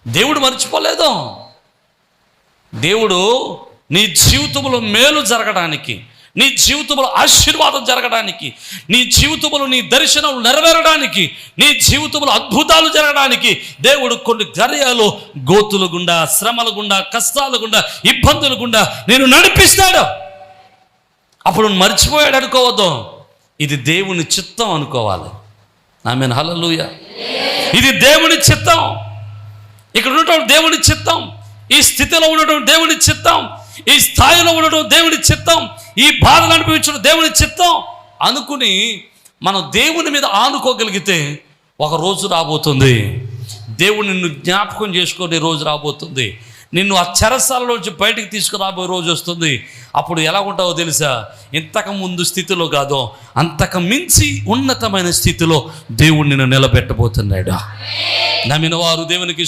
దేవుడు మర్చిపోలేదు. దేవుడు నీ జీవితంలో మేలు జరగడానికి, నీ జీవితంలో ఆశీర్వాదం జరగడానికి, నీ జీవితంలో నీ దర్శనం నెరవేరడానికి, నీ జీవితంలో అద్భుతాలు జరగడానికి దేవుడు కొన్ని కార్యాలు గోతుల గుండా, శ్రమల గుండా, కష్టాల గుండా, ఇబ్బందుల గుండా నేను నడిపిస్తాడు. అప్పుడు మర్చిపోయాడు అనుకోవద్దు, ఇది దేవుని చిత్తం అనుకోవాలి. ఆమేన్, హల్లెలూయా. ఇది దేవుని చిత్తం. ఇక్కడ ఉండటం దేవుని చిత్తం, ఈ స్థితిలో ఉండటం దేవుని చిత్తం, ఈ స్థాయిలో ఉండటం దేవుని చిత్తం, ఈ బాధలు అనుభవించడం దేవుని చిత్తం అనుకుని మనం దేవుని మీద ఆనుకోగలిగితే ఒక రోజు రాబోతుంది, దేవుడు నిన్ను జ్ఞాపకం చేసుకునే రోజు రాబోతుంది, నిన్ను ఆ చెరసాలలోంచి బయటికి తీసుకురాబోయే రోజు వస్తుంది. అప్పుడు ఎలా ఉంటావో తెలుసా? ఇంతకు ముందు స్థితిలో కాదో అంతకు మించి ఉన్నతమైన స్థితిలో దేవుడు నిన్ను నిలబెట్టబోతున్నాడు. నమ్మిన వారు దేవునికి